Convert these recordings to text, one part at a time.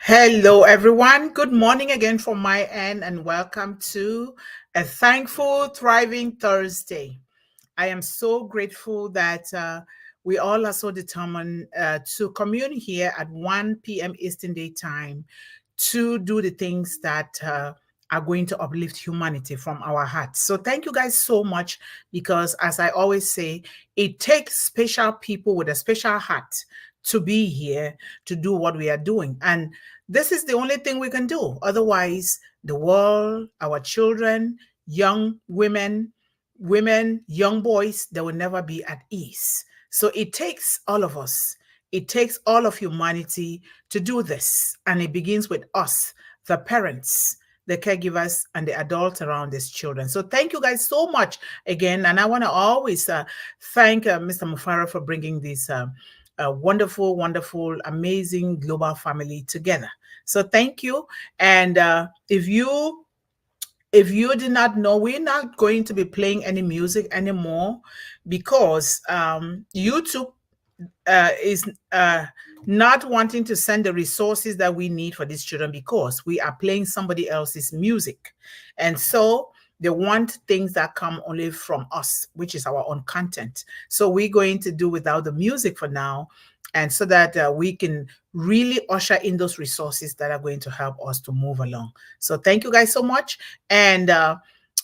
Hello, everyone. Good morning again from my end, and welcome to a thankful, thriving Thursday. I am so grateful that we all are so determined to commune here at 1 p.m. Eastern Day Time to do the things that are going to uplift humanity from our hearts. So thank you guys so much because, as I always say, it takes special people with a special heart to be here to do what we are doing. And this is the only thing we can do. Otherwise, the world, our children, young women, young boys, they will never be at ease. So it takes all of us. It takes all of humanity to do this. And it begins with us, the parents, the caregivers, and the adults around these children. So thank you guys so much again. And I want to always thank Mr. Mufara for bringing this wonderful, wonderful, amazing global family together. So thank you. And if you did not know, we're not going to be playing any music anymore because YouTube is not wanting to send the resources that we need for these children because we are playing somebody else's music. And so they want things that come only from us, which is our own content. So we're going to do without the music for now, and so that we can really usher in those resources that are going to help us to move along. So thank you guys so much. And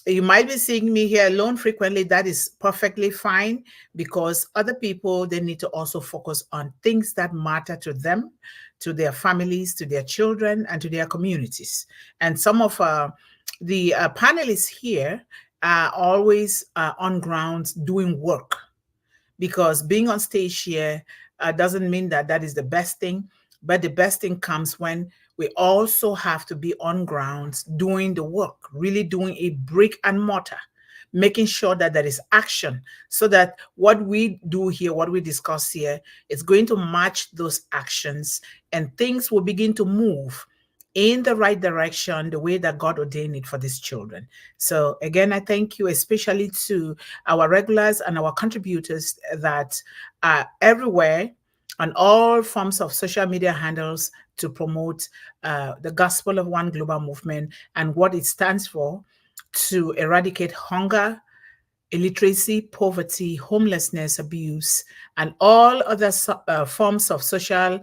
you might be seeing me here alone frequently. That is perfectly fine because other people, they need to also focus on things that matter to them, to their families, to their children, and to their communities. And some of the panelists here are always on ground doing work, because being on stage here doesn't mean that that is the best thing, but the best thing comes when we also have to be on ground doing the work, really doing a brick and mortar, making sure that there is action so that what we do here, what we discuss here, is going to match those actions and things will begin to move in the right direction, the way that God ordained it for these children. So again, I thank you, especially to our regulars and our contributors that are everywhere on all forms of social media handles to promote the gospel of One Global Movement and what it stands for: to eradicate hunger, illiteracy, poverty, homelessness, abuse, and all other forms of social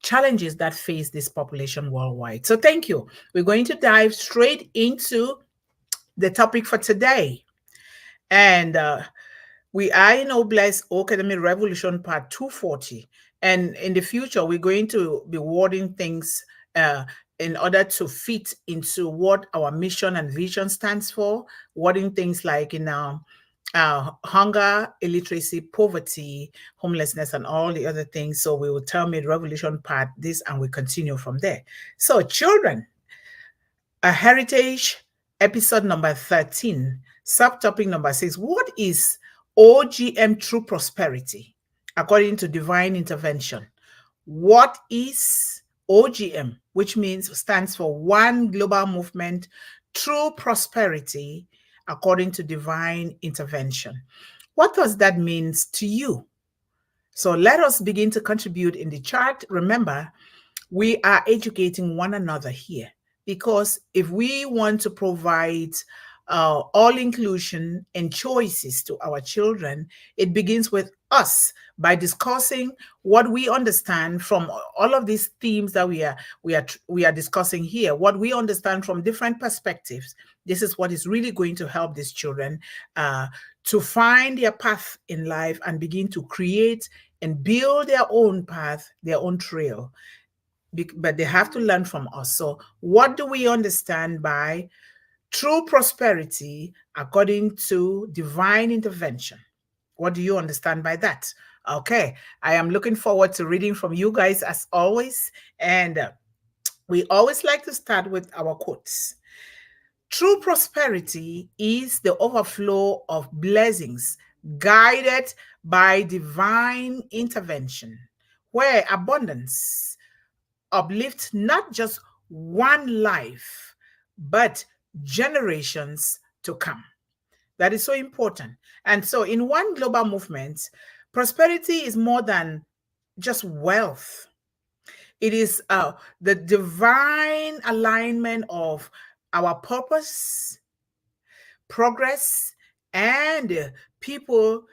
challenges that face this population worldwide. So thank you. We're going to dive straight into the topic for today. And we are in Bless O-CADEMY Revolution Part 240. And in the future, we're going to be wording things in order to fit into what our mission and vision stands for, wording things like hunger, illiteracy, poverty, homelessness, and all the other things. So we will terminate Revolution Part this, and we continue from there. So children, a heritage, episode number 13, subtopic number 6. What is OGM true prosperity according to divine intervention? What is OGM, which stands for One Global Movement, true prosperity according to divine intervention? What does that mean to you? So let us begin to contribute in the chat. Remember, we are educating one another here, because if we want to provide all inclusion and choices to our children, it begins with us by discussing what we understand from all of these themes that we are discussing here, what we understand from different perspectives. This is what is really going to help these children to find their path in life and begin to create and build their own path, their own trail. But they have to learn from us. So what do we understand by true prosperity according to divine intervention? What do you understand by that? Okay, I am looking forward to reading from you guys as always. And we always like to start with our quotes. True prosperity is the overflow of blessings guided by divine intervention, where abundance uplifts not just one life, but generations to come. That is so important. And so in One Global Movement, prosperity is more than just wealth. It is the divine alignment of our purpose, progress, and people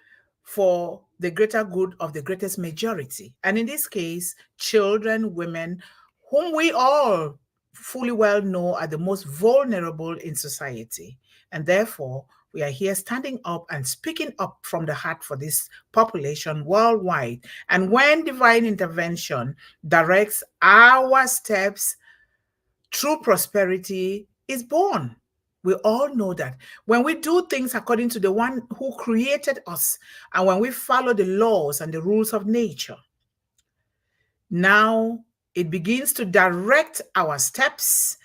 for the greater good of the greatest majority. And in this case, children, women, whom we all fully well know are the most vulnerable in society. And therefore, we are here standing up and speaking up from the heart for this population worldwide. And when divine intervention directs our steps, true prosperity is born. We all know that when we do things according to the one who created us, and when we follow the laws and the rules of nature, now it begins to direct our steps,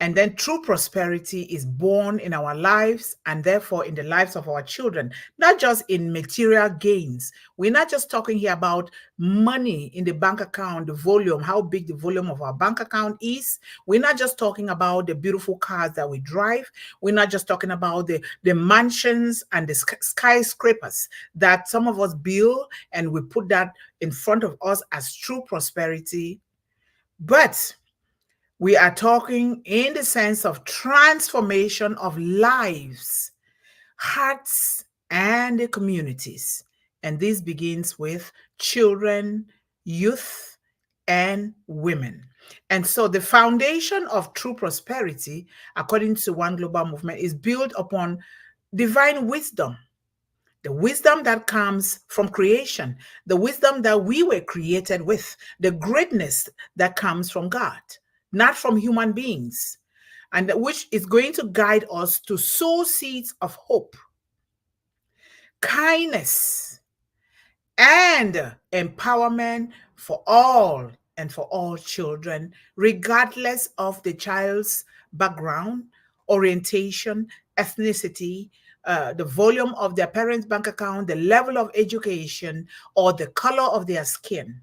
and then true prosperity is born in our lives and therefore in the lives of our children, not just in material gains. We're not just talking here about money in the bank account, the volume, how big the volume of our bank account is. We're not just talking about the beautiful cars that we drive. We're not just talking about the mansions and the skyscrapers that some of us build and we put that in front of us as true prosperity. But we are talking in the sense of transformation of lives, hearts, and communities. And this begins with children, youth, and women. And so the foundation of true prosperity, according to One Global Movement, is built upon divine wisdom. The wisdom that comes from creation, the wisdom that we were created with, the greatness that comes from God, not from human beings, and which is going to guide us to sow seeds of hope, kindness, and empowerment for all and for all children, regardless of the child's background, orientation, ethnicity, the volume of their parents' bank account, the level of education, or the color of their skin.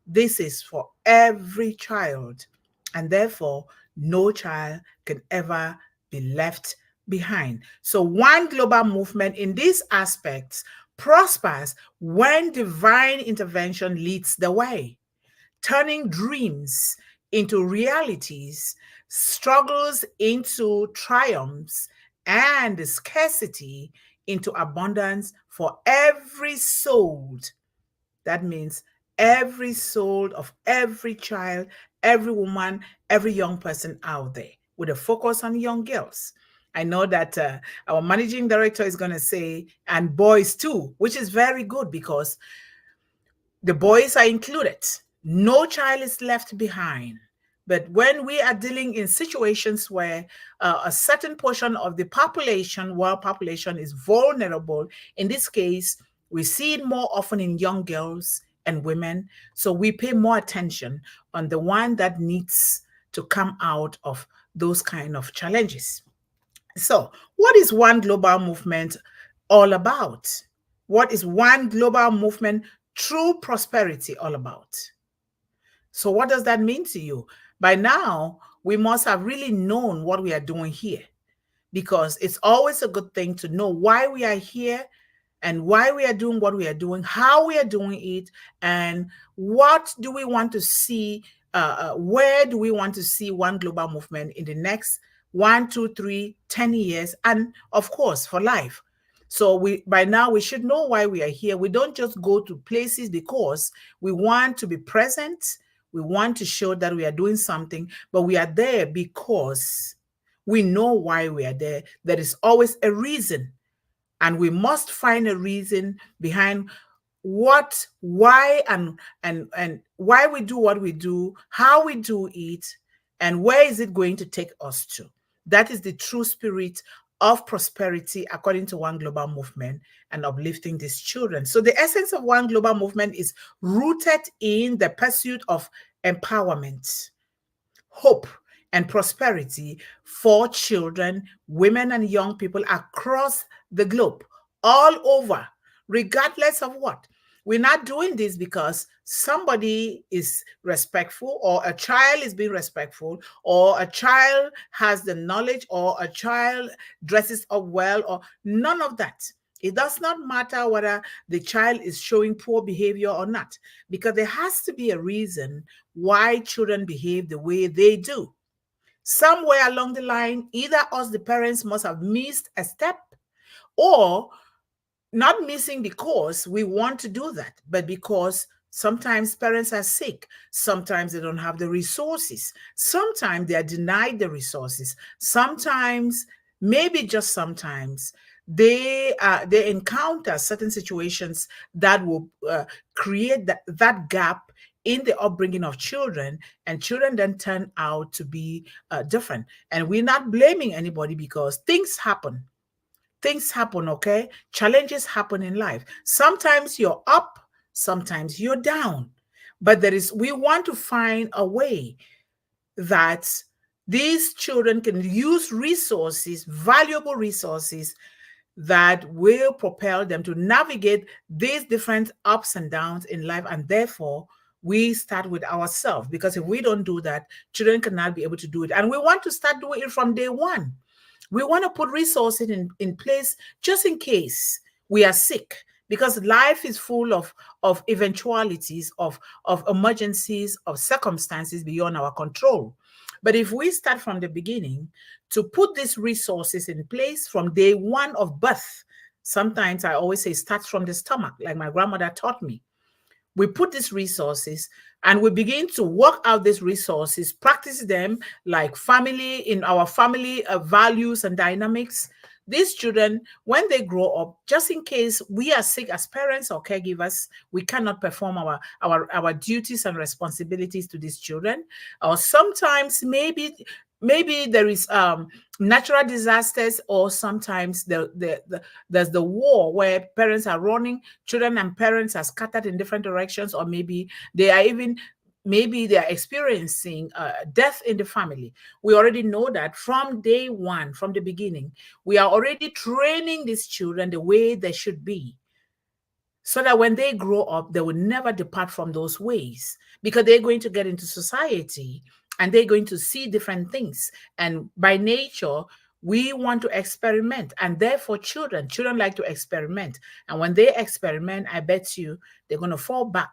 This is for every child, and therefore no child can ever be left behind. So One Global Movement in these aspects prospers when divine intervention leads the way, turning dreams into realities, struggles into triumphs, and scarcity into abundance for every soul. That means every soul of every child, every woman, every young person out there, with a focus on young girls. I know that our managing director is going to say, and boys too, which is very good because the boys are included. No child is left behind. But when we are dealing in situations where a certain portion of the population, world population, is vulnerable, in this case, we see it more often in young girls and women. So we pay more attention on the one that needs to come out of those kind of challenges. So what is One Global Movement all about? What is One Global Movement true prosperity all about? So what does that mean to you? By now, we must have really known what we are doing here, because it's always a good thing to know why we are here and why we are doing what we are doing, how we are doing it, and what do we want to see, where do we want to see One Global Movement in the next 1, 2, 3, 10 years, and of course, for life. So by now we should know why we are here. We don't just go to places because we want to be present. We want to show that we are doing something, but we are there because we know why we are there. There is always a reason, and we must find a reason behind what, why, and why we do what we do, how we do it, and where is it going to take us to. That is the true spirit of prosperity according to One Global Movement and uplifting these children. So the essence of One Global Movement is rooted in the pursuit of empowerment, hope, and prosperity for children, women, and young people across the globe, all over, regardless of what. We're not doing this because somebody is respectful, or a child is being respectful, or a child has the knowledge, or a child dresses up well, or none of that. It does not matter whether the child is showing poor behavior or not, because there has to be a reason why children behave the way they do. Somewhere along the line, either us, the parents, must have missed a step, or not missing because we want to do that, but because sometimes parents are sick, sometimes they don't have the resources, sometimes they are denied the resources, sometimes, maybe just sometimes, they encounter certain situations that will create that gap in the upbringing of children, and children then turn out to be different. And we're not blaming anybody, because things happen. Things happen, okay? Challenges happen in life. Sometimes you're up, sometimes you're down. But we want to find a way that these children can use resources, valuable resources, that will propel them to navigate these different ups and downs in life. And therefore, we start with ourselves, because if we don't do that, children cannot be able to do it. And we want to start doing it from day one. We want to put resources in place just in case we are sick, because life is full of eventualities, of emergencies, of circumstances beyond our control. But if we start from the beginning to put these resources in place from day one of birth, sometimes I always say start from the stomach, like my grandmother taught me. We put these resources and we begin to work out these resources, practice them like family, in our family values and dynamics. These children, when they grow up, just in case we are sick as parents or caregivers, we cannot perform our duties and responsibilities to these children. Or sometimes maybe there is natural disasters, or sometimes there's the war where parents are running, children and parents are scattered in different directions, or maybe they are experiencing death in the family. We already know that from day one, from the beginning, we are already training these children the way they should be, so that when they grow up, they will never depart from those ways, because they're going to get into society and they're going to see different things. And by nature, we want to experiment. And therefore, children like to experiment. And when they experiment, I bet you they're going to fall back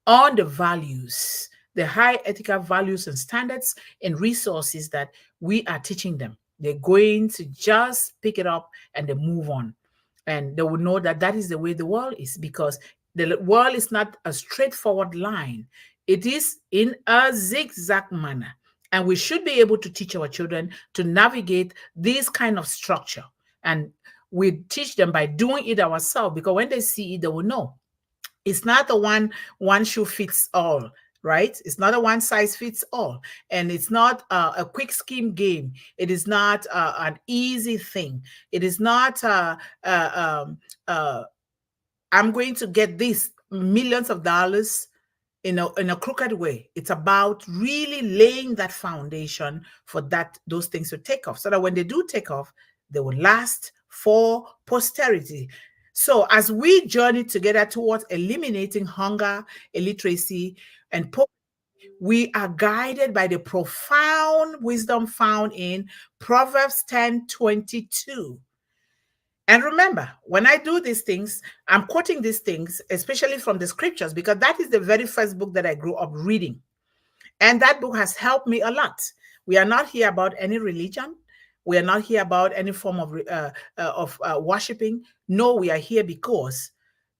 on the values, the high ethical values and standards and resources that we are teaching them. They're going to just pick it up and they move on. And they will know that that is the way the world is, because the world is not a straightforward line. It is in a zigzag manner. And we should be able to teach our children to navigate this kind of structure. And we teach them by doing it ourselves, because when they see it, they will know. It's not a one shoe fits all, right? It's not a one size fits all, and it's not a quick scheme game. It is not an easy thing. It is not I'm going to get this millions of dollars in a crooked way. It's about really laying that foundation for those things to take off, so that when they do take off, they will last for posterity. So as we journey together towards eliminating hunger, illiteracy, and poverty, we are guided by the profound wisdom found in Proverbs 10:22. And remember, when I do these things, I'm quoting these things, especially from the scriptures, because that is the very first book that I grew up reading. And that book has helped me a lot. We are not here about any religion. We are not here about any form of worshiping. No, we are here because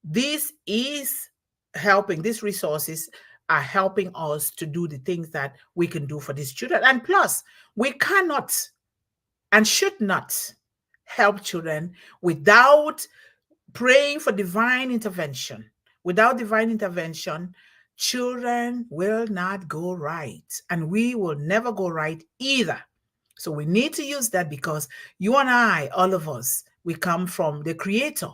this is helping. These resources are helping us to do the things that we can do for these children. And plus, we cannot and should not help children without praying for divine intervention. Without divine intervention, children will not go right, and we will never go right either. So we need to use that, because you and I, all of us, we come from the Creator,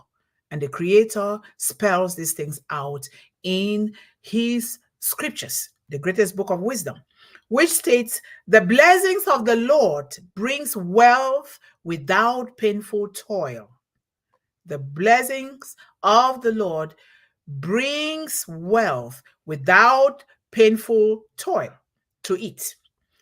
and the Creator spells these things out in His scriptures, the greatest book of wisdom, which states, "The blessings of the Lord brings wealth without painful toil." The blessings of the Lord brings wealth without painful toil to it.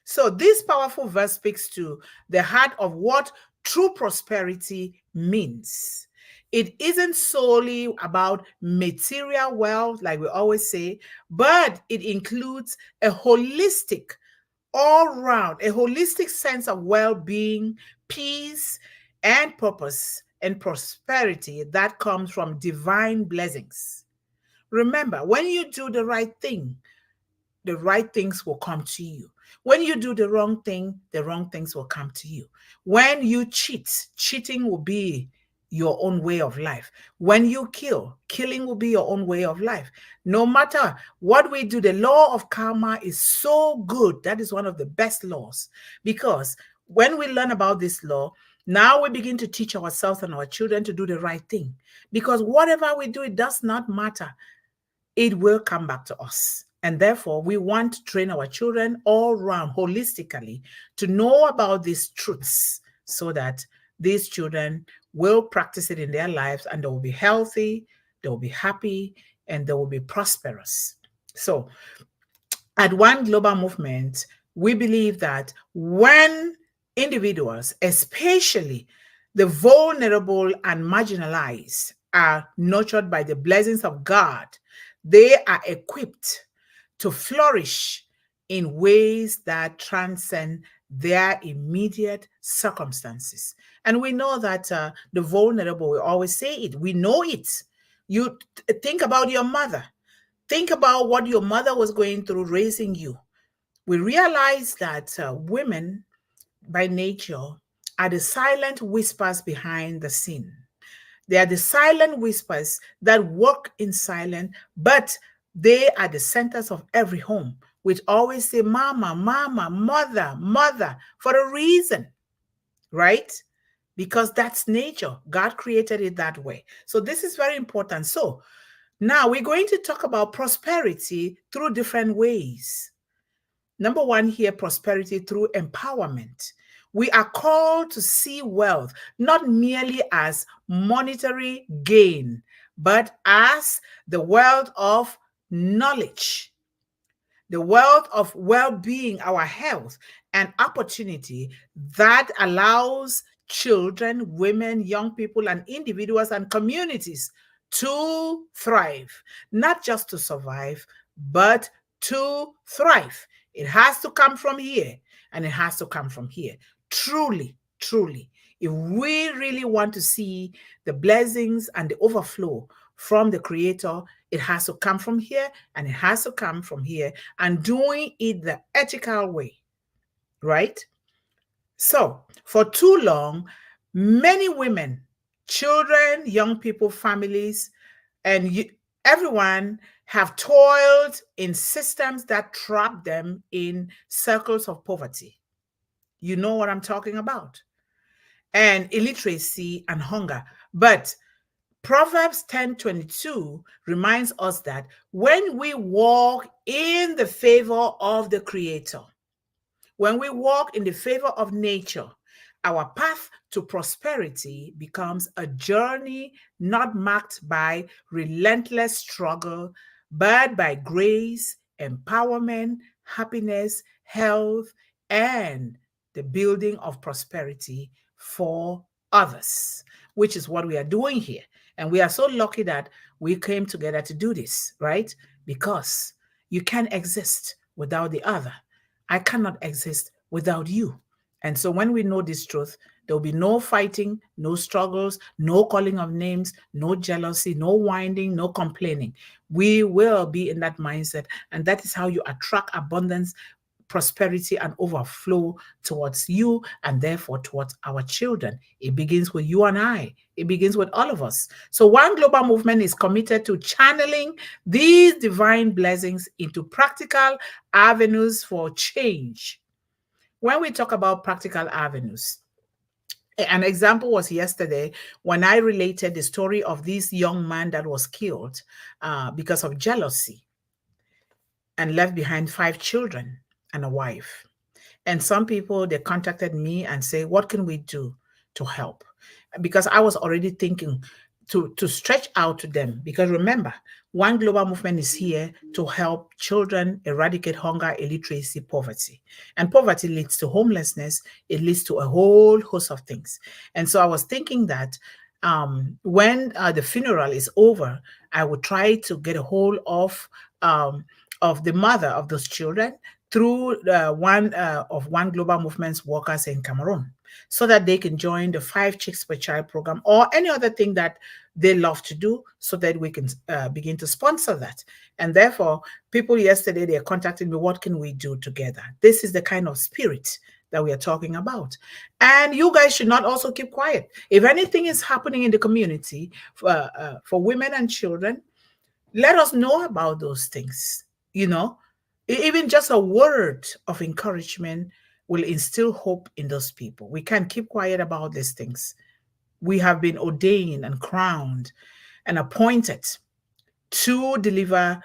So this powerful verse speaks to the heart of what true prosperity means. It isn't solely about material wealth, like we always say, but it includes a holistic sense of well-being, peace, and purpose and prosperity that comes from divine blessings. Remember, when you do the right things will come to you. When you do the wrong thing, the wrong things will come to you. When you cheat, cheating will be your own way of life. When you kill, killing will be your own way of life. No matter what we do, the law of karma is so good. That is one of the best laws, because when we learn about this law, now we begin to teach ourselves and our children to do the right thing, because whatever we do, it does not matter, it will come back to us. And therefore, we want to train our children all around holistically to know about these truths so that these children will practice it in their lives, and they will be healthy, they will be happy, and they will be prosperous. So at One Global Movement, we believe that when individuals, especially the vulnerable and marginalized, are nurtured by the blessings of God, they are equipped to flourish in ways that transcend their immediate circumstances. And we know that the vulnerable, we always say it, we know it. You think about your mother. Think about what your mother was going through raising you. We realize that women by nature are the silent whispers behind the scene. They are the silent whispers that work in silence, but they are the centers of every home, which always say, mama, mama, mother, mother, for a reason, right? Because that's nature. God created it that way. So this is very important. So now we're going to talk about prosperity through different ways. Number one here, prosperity through empowerment. We are called to see wealth not merely as monetary gain, but as the wealth of knowledge, the wealth of well-being, our health, and opportunity that allows children, women, young people, and individuals and communities to thrive, not just to survive, but to thrive. It has to come from here, and it has to come from here. Truly, truly, if we really want to see the blessings and the overflow from the Creator, it has to come from here, and it has to come from here, and doing it the ethical way, right? So for too long, many women, children, young people, families, and everyone have toiled in systems that trap them in circles of poverty. You know what I'm talking about. And illiteracy and hunger. But Proverbs 10:22 reminds us that when we walk in the favor of the Creator, when we walk in the favor of nature, our path to prosperity becomes a journey not marked by relentless struggle, but by grace, empowerment, happiness, health, and the building of prosperity for others, which is what we are doing here. And we are so lucky that we came together to do this, right? Because you can't exist without the other. I cannot exist without you. And so when we know this truth, there will be no fighting, no struggles, no calling of names, no jealousy, no whining, no complaining. We will be in that mindset. And that is how you attract abundance, prosperity, and overflow towards you, and therefore towards our children. It begins with you and I. It begins with all of us. So One Global Movement is committed to channeling these divine blessings into practical avenues for change. When we talk about practical avenues, an example was yesterday when I related the story of this young man that was killed because of jealousy and left behind 5 children and a wife. And some people, they contacted me and say, what can we do to help? Because I was already thinking to stretch out to them. Because remember, One Global Movement is here to help children eradicate hunger, illiteracy, poverty. And poverty leads to homelessness. It leads to a whole host of things. And so I was thinking that when the funeral is over, I would try to get a hold of the mother of those children through one of One Global Movement's workers in Cameroon, so that they can join the 5 Chicks per Child program or any other thing that they love to do, so that we can begin to sponsor that. And therefore, people yesterday, they contacted me, what can we do together? This is the kind of spirit that we are talking about. And you guys should not also keep quiet. If anything is happening in the community for women and children, let us know about those things. You know, even just a word of encouragement will instill hope in those people. We can't keep quiet about these things. We have been ordained and crowned and appointed to deliver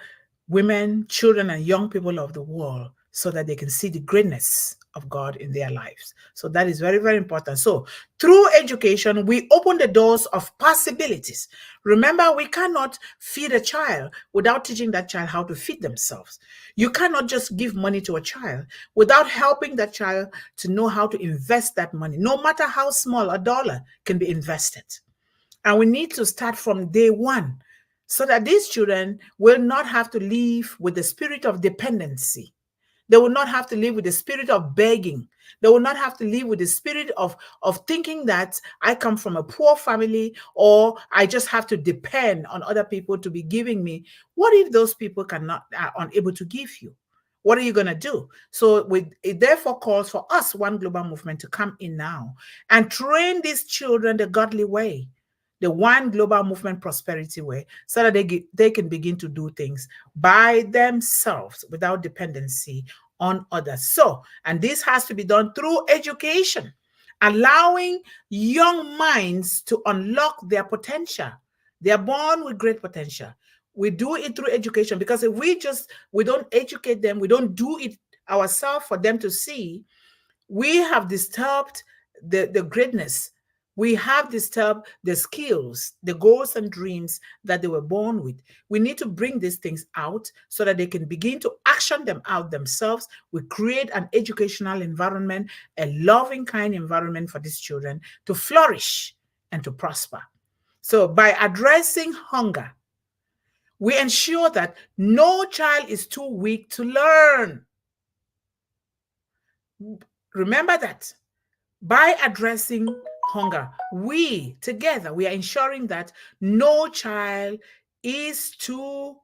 women, children, and young people of the world so that they can see the greatness of God in their lives. So that is very, very important. So through education, we open the doors of possibilities. Remember, we cannot feed a child without teaching that child how to feed themselves. You cannot just give money to a child without helping that child to know how to invest that money. No matter how small, a dollar can be invested. And we need to start from day one, so that these children will not have to live with the spirit of dependency. They will not have to live with the spirit of begging. They will not have to live with the spirit of thinking that I come from a poor family, or I just have to depend on other people to be giving me. What if those people are unable to give you? What are you going to do? So it therefore calls for us, One Global Movement, to come in now and train these children the godly way, the One Global Movement prosperity way, so that they can begin to do things by themselves without dependency on others. So, and this has to be done through education, allowing young minds to unlock their potential. They are born with great potential. We do it through education, because if we don't educate them, we don't do it ourselves for them to see, we have disturbed the greatness. We have disturbed the skills, the goals and dreams that they were born with. We need to bring these things out so that they can begin to action them out themselves. We create an educational environment, a loving kind environment for these children to flourish and to prosper. So by addressing hunger, we ensure that no child is too weak to learn. Remember that. By addressing hunger, we together, we are ensuring that no child is too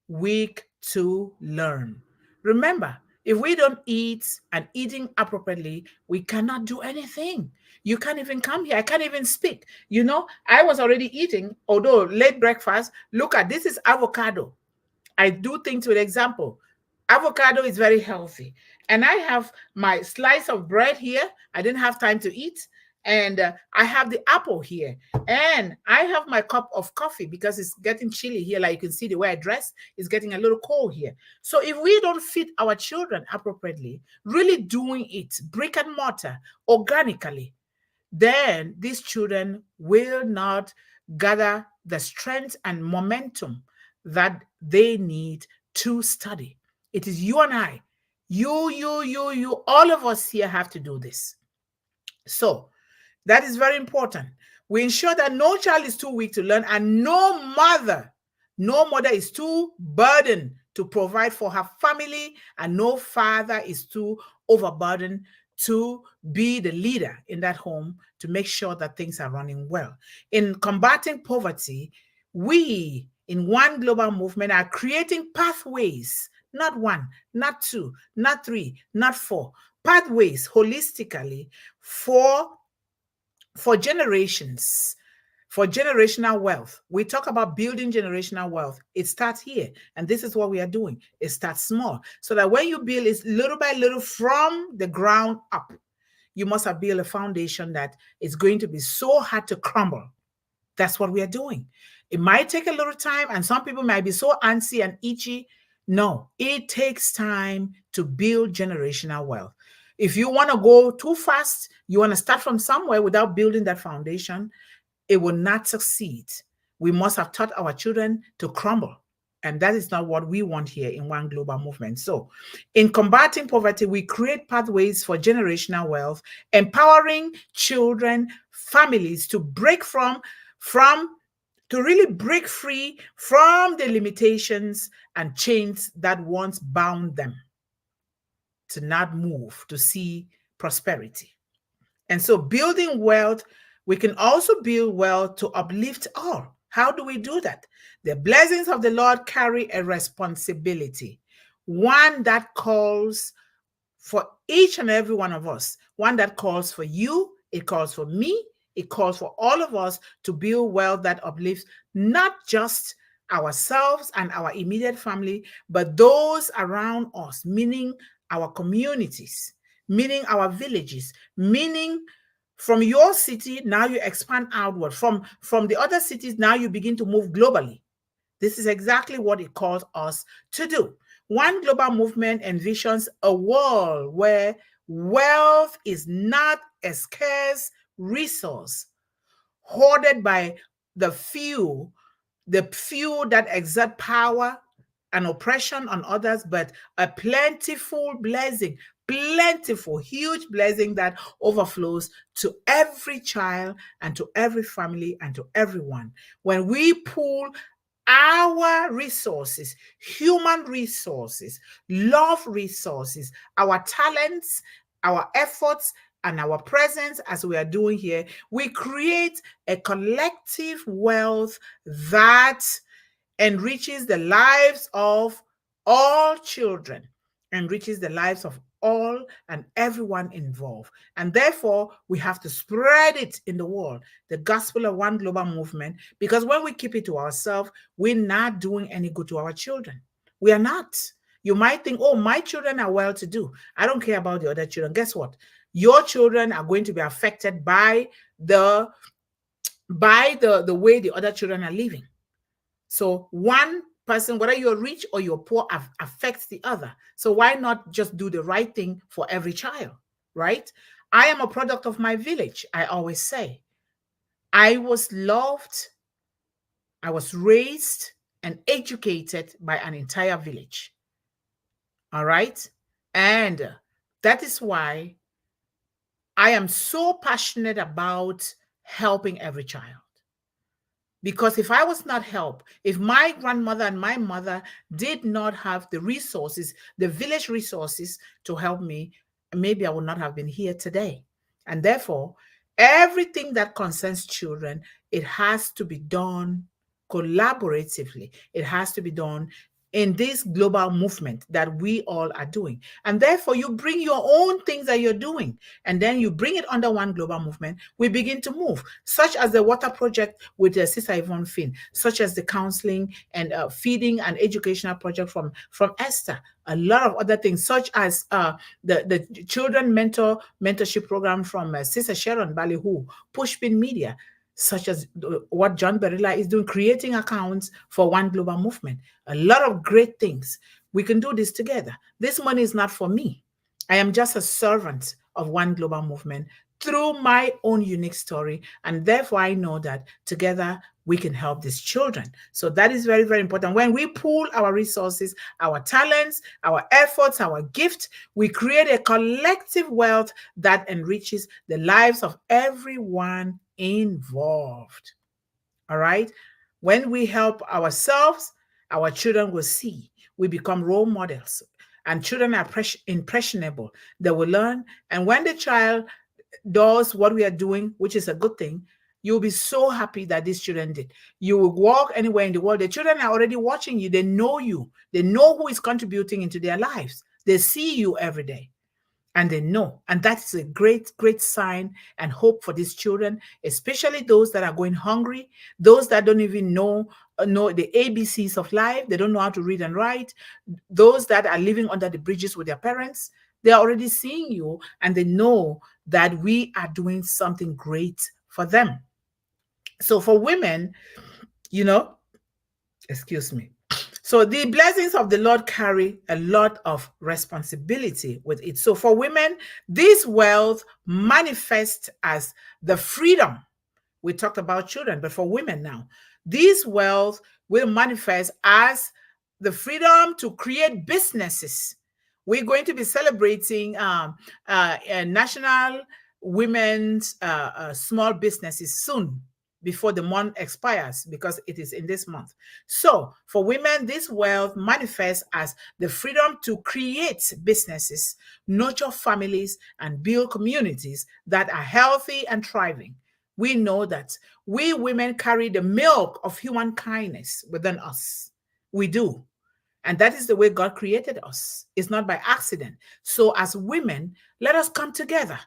weak to learn. Remember, if we don't eat and eating appropriately, we cannot do anything. You can't even come here. I can't even speak. You know, I was already eating, although late breakfast. Look at this, is avocado. I do things with example. Avocado is very healthy. And I have my slice of bread here. I didn't have time to eat. And I have the apple here. And I have my cup of coffee, because it's getting chilly here. Like you can see the way I dress, it's getting a little cold here. So if we don't feed our children appropriately, really doing it brick and mortar, organically, then these children will not gather the strength and momentum that they need to study. It is you and I, you, all of us here have to do this. So that is very important. We ensure that no child is too weak to learn, and no mother is too burdened to provide for her family, and no father is too overburdened to be the leader in that home to make sure that things are running well. In combating poverty, we in One Global Movement are creating pathways, not one, not two, not three, not four, pathways holistically for generations, for generational wealth. We talk about building generational wealth. It starts here. And this is what we are doing. It starts small. So that when you build it little by little from the ground up, you must have built a foundation that is going to be so hard to crumble. That's what we are doing. It might take a little time, and some people might be so antsy and itchy. No, it takes time to build generational wealth. If you want to go too fast, you want to start from somewhere without building that foundation, it will not succeed. We must have taught our children to crumble. And that is not what we want here in One Global Movement. So in combating poverty, we create pathways for generational wealth, empowering children, families to break from to really break free from the limitations and chains that once bound them to not move, to see prosperity. And so building wealth, we can also build wealth to uplift all. How do we do that? The blessings of the Lord carry a responsibility, one that calls for each and every one of us, one that calls for you, it calls for me, it calls for all of us to build wealth that uplifts not just ourselves and our immediate family, but those around us, meaning our communities, meaning our villages, meaning from your city, now you expand outward. From the other cities, now you begin to move globally. This is exactly what it calls us to do. One global movement envisions a world where wealth is not a scarce resource hoarded by the few that exert power and oppression on others, but a plentiful blessing, plentiful, huge blessing that overflows to every child and to every family and to everyone. When we pool our resources, human resources, love resources, our talents, our efforts, and our presence, as we are doing here, we create a collective wealth that enriches the lives of all children, enriches the lives of all and everyone involved. And therefore, we have to spread it in the world, the gospel of one global movement, because when we keep it to ourselves, we're not doing any good to our children. We are not. You might think, oh, my children are well to do. I don't care about the other children. Guess what? Your children are going to be affected by the way the other children are living. So one person, whether you're rich or you're poor, affects the other. So why not just do the right thing for every child, right? I am a product of my village, I always say. I was loved, I was raised and educated by an entire village. All right? And that is why I am so passionate about helping every child. Because if I was not helped, if my grandmother and my mother did not have the resources, the village resources to help me, maybe I would not have been here today. And therefore, everything that concerns children, it has to be done collaboratively. It has to be done in this global movement that we all are doing. And therefore, you bring your own things that you're doing, and then you bring it under one global movement. We begin to move, such as the water project with Sister Yvonne Finn, such as the counseling and feeding and educational project from Esther, a lot of other things, such as the children mentorship program from Sister Sharon Balihu, Pushpin Media, such as what John Barilla is doing, creating accounts for one global movement. A lot of great things. We can do this together. This money is not for me. I am just a servant of one global movement through my own unique story. And therefore, I know that together we can help these children. So that is very, very important. When we pool our resources, our talents, our efforts, our gifts, we create a collective wealth that enriches the lives of everyone involved. All right? When we help ourselves, our children will see. We become role models. And children are impressionable. They will learn. And when the child does what we are doing, which is a good thing, you'll be so happy that these children did. You will walk anywhere in the world. The children are already watching you. They know you. They know who is contributing into their lives. They see you every day. And they know. And that's a great, great sign and hope for these children, especially those that are going hungry, those that don't even know the ABCs of life. They don't know how to read and write. Those that are living under the bridges with their parents, they're already seeing you and they know that we are doing something great for them. So for women, excuse me. So the blessings of the Lord carry a lot of responsibility with it. So for women, this wealth manifests as the freedom. We talked about children, but for women now, this wealth will manifest as the freedom to create businesses. We're going to be celebrating National Women's Small Businesses soon, before the month expires, because it is in this month. So for women, this wealth manifests as the freedom to create businesses, nurture families, and build communities that are healthy and thriving. We know that we women carry the milk of human kindness within us. We do. And that is the way God created us. It's not by accident. So, as women, let us come together.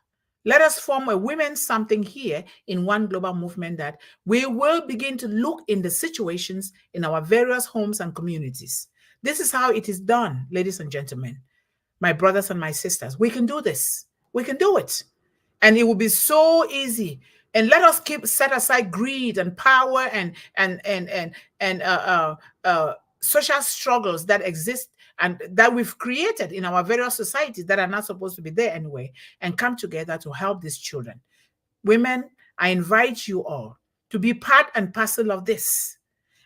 Let us form a women something here in one global movement, that we will begin to look in the situations in our various homes and communities. This is how it is done, ladies and gentlemen, my brothers and my sisters. We can do this. We can do it. And it will be so easy. And let us keep set aside greed and power and social struggles that exist and that we've created in our various societies that are not supposed to be there anyway, and come together to help these children. Women, I invite you all to be part and parcel of this.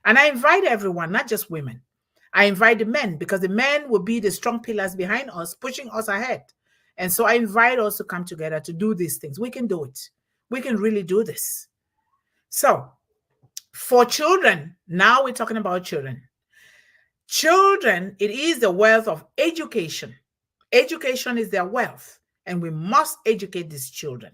And I invite everyone, not just women. I invite the men, because the men will be the strong pillars behind us, pushing us ahead. And so I invite us to come together to do these things. We can do it. We can really do this. So for children, now we're talking about children. Children, it is the wealth of education. Education is their wealth, and we must educate these children.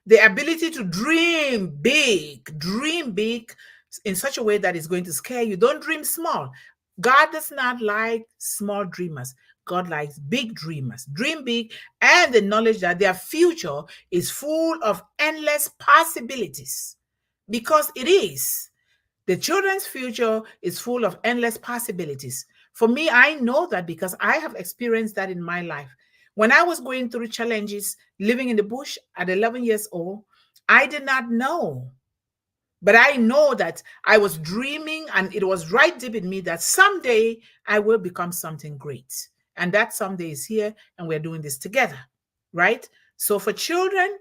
The ability to dream big in such a way that is going to scare you. Don't dream small. God does not like small dreamers. God likes big dreamers. Dream big, and the knowledge that their future is full of endless possibilities, because it is. The children's future is full of endless possibilities. For me, I know that because I have experienced that in my life. When I was going through challenges living in the bush at 11 years old, I did not know. But I know that I was dreaming, and it was right deep in me that someday I will become something great. And that someday is here, and we're doing this together, right? So for children,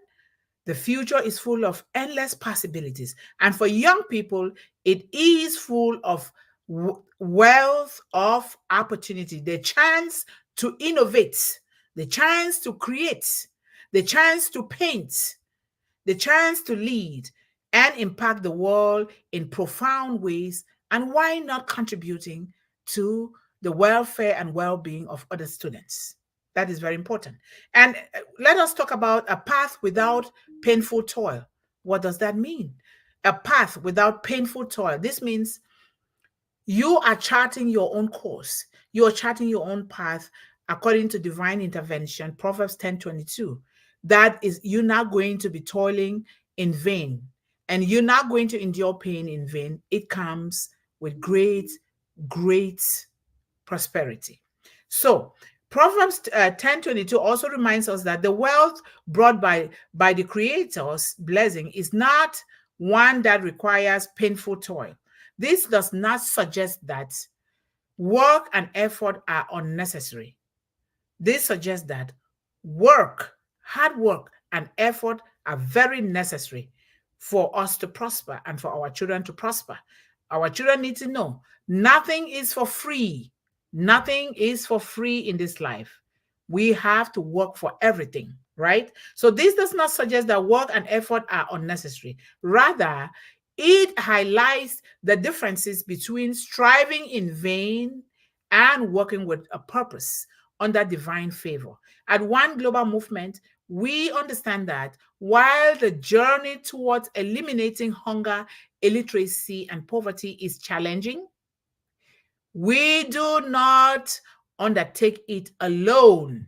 the future is full of endless possibilities. And for young people, it is full of wealth of opportunity, the chance to innovate, the chance to create, the chance to paint, the chance to lead and impact the world in profound ways. And why not contributing to the welfare and well-being of other students? That is very important. And let us talk about a path without painful toil. What does that mean? A path without painful toil. This means you are charting your own course. You are charting your own path according to divine intervention, Proverbs 10:22. That is, you're not going to be toiling in vain, and you're not going to endure pain in vain. It comes with great, great prosperity. So Proverbs 10:22 also reminds us that the wealth brought by the Creator's blessing is not one that requires painful toil. This does not suggest that work and effort are unnecessary. This suggests that work, hard work, and effort are very necessary for us to prosper and for our children to prosper. Our children need to know nothing is for free. Nothing is for free in this life. We have to work for everything, right? So this does not suggest that work and effort are unnecessary. Rather, it highlights the differences between striving in vain and working with a purpose under divine favor. At One Global Movement, we understand that while the journey towards eliminating hunger, illiteracy, and poverty is challenging, we do not undertake it alone.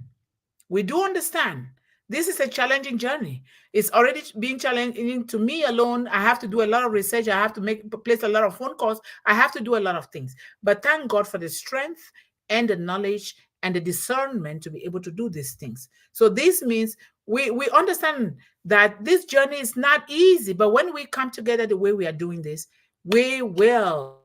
We do understand this is a challenging journey. It's already being challenging to me alone. I have to do a lot of research. I have to place a lot of phone calls. I have to do a lot of things. But thank God for the strength and the knowledge and the discernment to be able to do these things. So this means we understand that this journey is not easy, but when we come together the way we are doing this, we will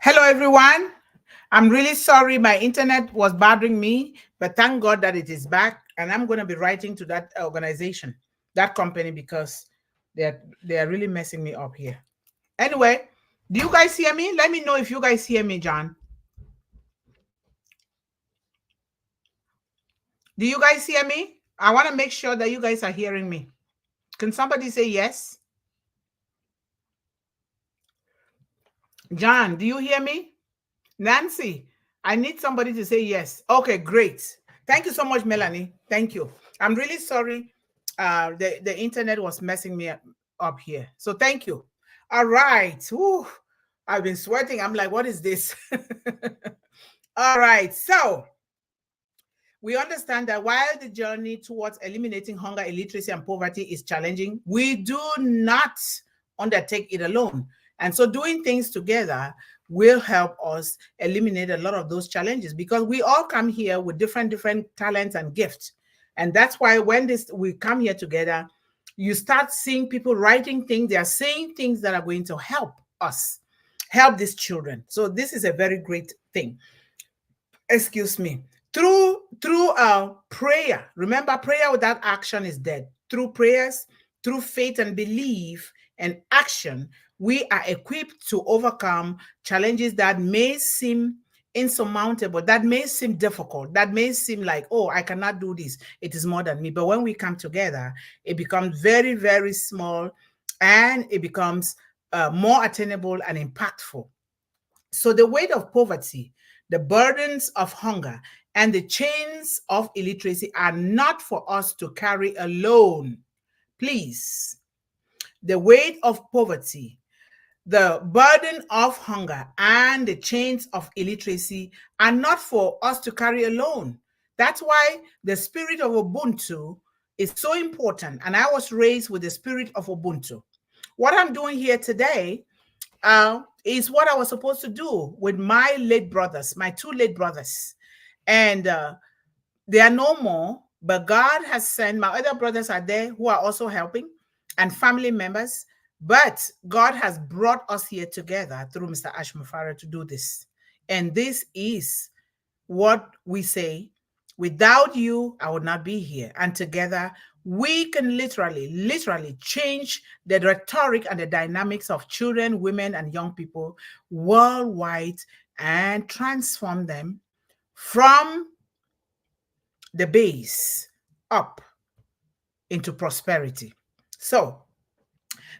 Hello, everyone. I'm really sorry my internet was bothering me, but thank God that it is back. And I'm going to be writing to that organization, that company, because they're really messing me up here. Anyway, do you guys hear me? Let me know if you guys hear me, John. Do you guys hear me? I want to make sure that you guys are hearing me. Can somebody say yes? John, do you hear me? Nancy, I need somebody to say yes. Okay, great. Thank you so much, Melanie. Thank you. I'm really sorry. The internet was messing me up here. So thank you. All right. Whew. I've been sweating. I'm like, what is this? All right. So we understand that while the journey towards eliminating hunger, illiteracy, and poverty is challenging, we do not undertake it alone. And so doing things together will help us eliminate a lot of those challenges, because we all come here with different talents and gifts. And that's why when we come here together, you start seeing people writing things. They are saying things that are going to help us, help these children. So this is a very great thing. Excuse me. Through prayer. Remember, prayer without action is dead. Through prayers, through faith and belief and action, we are equipped to overcome challenges that may seem insurmountable, that may seem difficult, that may seem like, oh, I cannot do this. It is more than me. But when we come together, it becomes very, very small, and it becomes more attainable and impactful. So the weight of poverty, the burdens of hunger, and the chains of illiteracy are not for us to carry alone. Please. The weight of poverty, the burden of hunger, and the chains of illiteracy are not for us to carry alone. That's why the spirit of Ubuntu is so important. And I was raised with the spirit of Ubuntu. What I'm doing here today is what I was supposed to do with my late brothers, my two late brothers. And they are no more, but God has sent, my other brothers are there who are also helping, and family members. But God has brought us here together through Mr. Ashmufara to do this. And this is what we say: without you, I would not be here. And together, we can literally change the rhetoric and the dynamics of children, women, and young people worldwide and transform them from the base up into prosperity. So,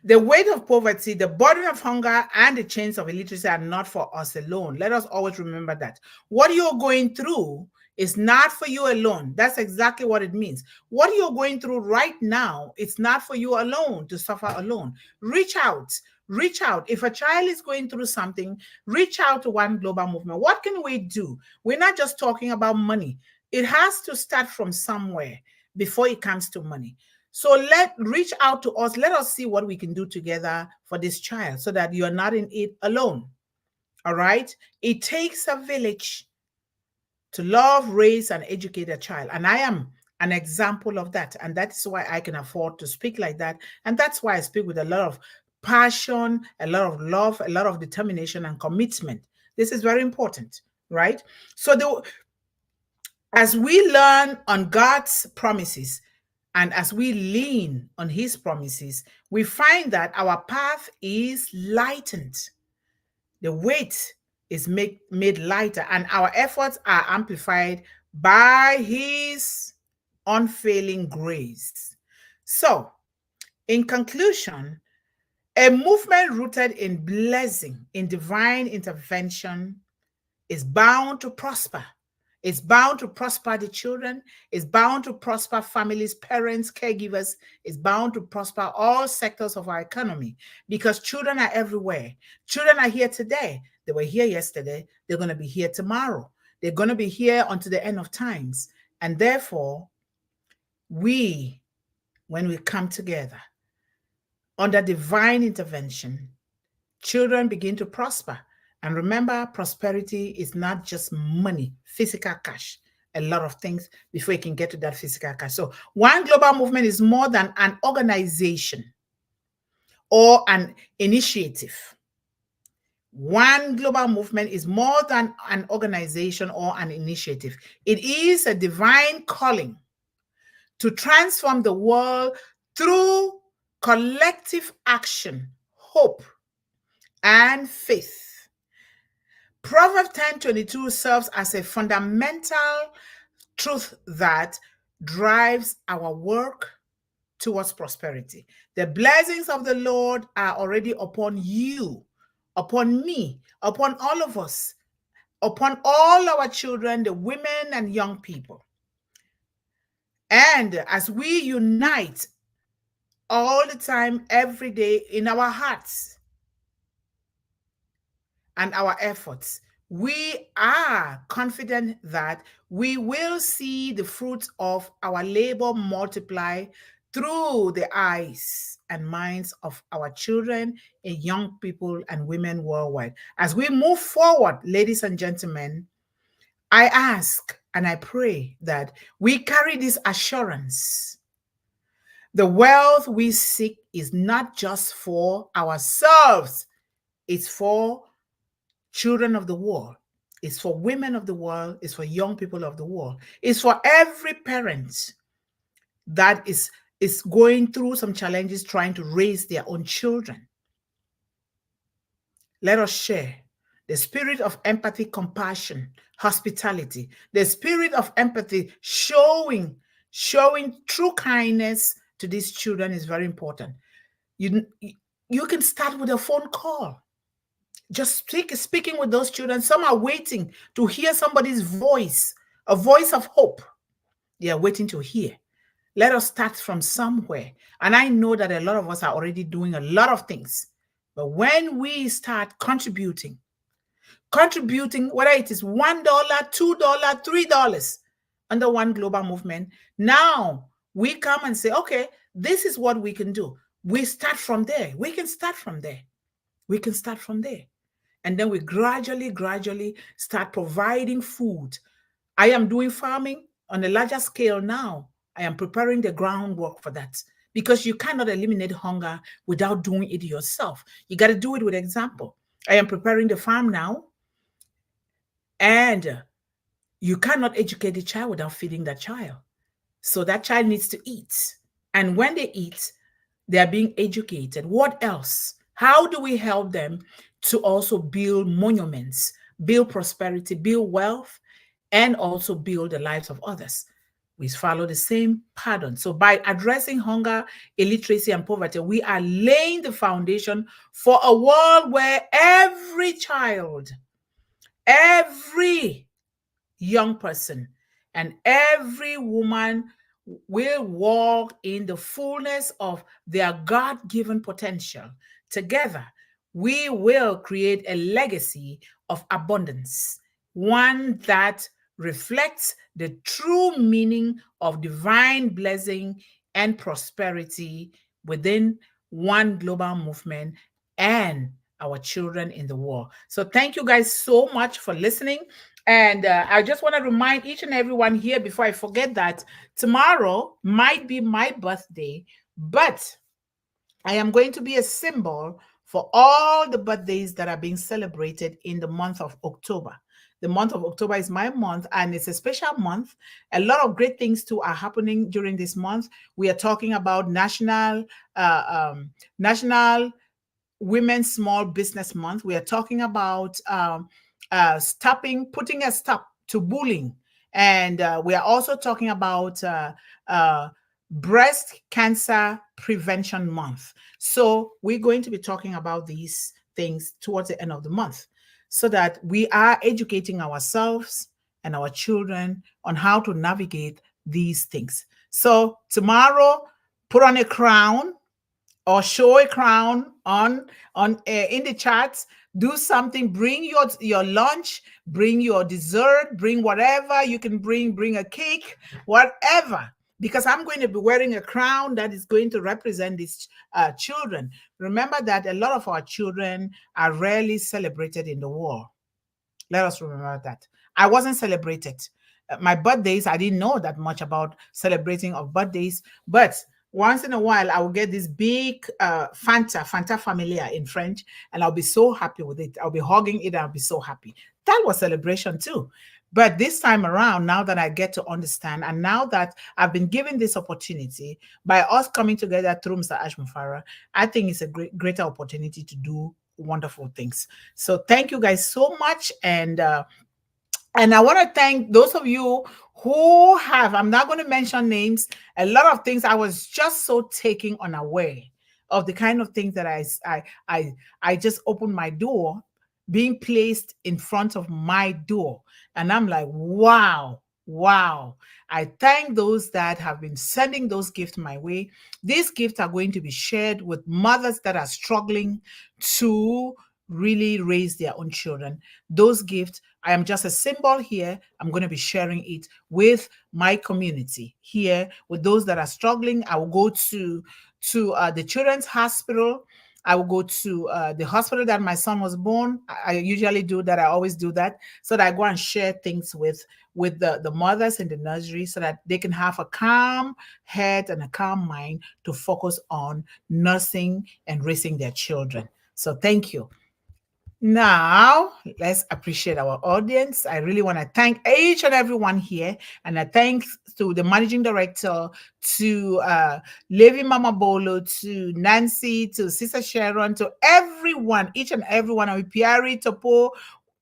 the weight of poverty, the burden of hunger, and the chains of illiteracy are not for us alone. Let us always remember that. What you're going through is not for you alone. That's exactly what it means. What you're going through right now, it's not for you alone to suffer alone. Reach out. Reach out. If a child is going through something, reach out to One Global Movement. What can we do? We're not just talking about money. It has to start from somewhere before it comes to money. So reach out to us. Let us see what we can do together for this child so that you're not in it alone. All right? It takes a village to love, raise, and educate a child. And I am an example of that. And that's why I can afford to speak like that. And that's why I speak with a lot of passion, a lot of love, a lot of determination and commitment. This is very important, right? So as we learn on God's promises, and as we lean on his promises, we find that our path is lightened. The weight is made lighter, and our efforts are amplified by his unfailing grace. So, in conclusion, a movement rooted in blessing, in divine intervention, is bound to prosper. It's bound to prosper the children. It's bound to prosper families, parents, caregivers. It's bound to prosper all sectors of our economy, because children are everywhere. Children are here today. They were here yesterday. They're going to be here tomorrow. They're going to be here until the end of times. And therefore, when we come together under divine intervention, children begin to prosper. And remember, prosperity is not just money, physical cash, a lot of things before you can get to that physical cash. So One Global Movement is more than an organization or an initiative. One Global Movement is more than an organization or an initiative. It is a divine calling to transform the world through collective action, hope, and faith. Proverbs 10:22 serves as a fundamental truth that drives our work towards prosperity. The blessings of the Lord are already upon you, upon me, upon all of us, upon all our children, the women and young people. And as we unite all the time, every day in our hearts and our efforts, we are confident that we will see the fruits of our labor multiply through the eyes and minds of our children and young people and women worldwide. As we move forward, ladies and gentlemen, I ask and I pray that we carry this assurance. The wealth we seek is not just for ourselves, it's for children of the world. It's for women of the world. It's for young people of the world. It's for every parent that is going through some challenges trying to raise their own children. Let us share the spirit of empathy, compassion, hospitality, the spirit of empathy, showing true kindness to these children is very important. You can start with a phone call. Just speaking with those children. Some are waiting to hear somebody's voice, a voice of hope. They are waiting to hear. Let us start from somewhere. And I know that a lot of us are already doing a lot of things. But when we start contributing, whether it is $1, $2, $3 under One Global Movement, now we come and say, okay, this is what we can do. We start from there. We can start from there. We can start from there. And then we gradually start providing food. I am doing farming on a larger scale now. I am preparing the groundwork for that because you cannot eliminate hunger without doing it yourself. You got to do it with example. I am preparing the farm now, and you cannot educate the child without feeding that child. So that child needs to eat. And when they eat, they are being educated. What else? How do we help them to also build monuments, build prosperity, build wealth, and also build the lives of others? We follow the same pattern. So by addressing hunger, illiteracy, and poverty, we are laying the foundation for a world where every child, every young person, and every woman will walk in the fullness of their God-given potential. Together, we will create a legacy of abundance, one that reflects the true meaning of divine blessing and prosperity within One Global Movement and our children in the world. So thank you guys so much for listening. And I just want to remind each and everyone here before I forget that tomorrow might be my birthday, but I am going to be a symbol for all the birthdays that are being celebrated in the month of October. The month of October is my month, and it's a special month. A lot of great things too are happening during this month. We are talking about National Women's Small Business Month. We are talking about putting a stop to bullying. And we are also talking about Breast Cancer Prevention Month. So we're going to be talking about these things towards the end of the month so that we are educating ourselves and our children on how to navigate these things. So tomorrow, put on a crown or show a crown on in the chats. Do something. Bring your lunch, bring your dessert, bring whatever you can bring a cake, whatever, because I'm going to be wearing a crown that is going to represent these children. Remember that a lot of our children are rarely celebrated in the world. Let us remember that. I wasn't celebrated. My birthdays, I didn't know that much about celebrating of birthdays, but Once in a while, I will get this big Fanta Familia in French, and I'll be so happy with it. I'll be hugging it, and I'll be so happy. That was celebration too. But this time around, now that I get to understand, and now that I've been given this opportunity by us coming together through Mr. Ashmufara, I think it's a greater opportunity to do wonderful things. So thank you guys so much, and I want to thank those of you who have, I'm not going to mention names, a lot of things I was just so taken unaware of the kind of things that I just opened my door, being placed in front of my door. And I'm like, wow, wow. I thank those that have been sending those gifts my way. These gifts are going to be shared with mothers that are struggling to really raise their own children. Those gifts, I am just a symbol here. I'm going to be sharing it with my community here, with those that are struggling. I will go to the children's hospital. I will go to the hospital that my son was born. I usually do that. I always do that, so that I go and share things with the mothers in the nursery, so that they can have a calm head and a calm mind to focus on nursing and raising their children. So thank you. Now, let's appreciate our audience. I really want to thank each and everyone here. And a thanks to the managing director, to Levi Mama Bolo, to Nancy, to Sister Sharon, to everyone, each and everyone, Piari, Topo,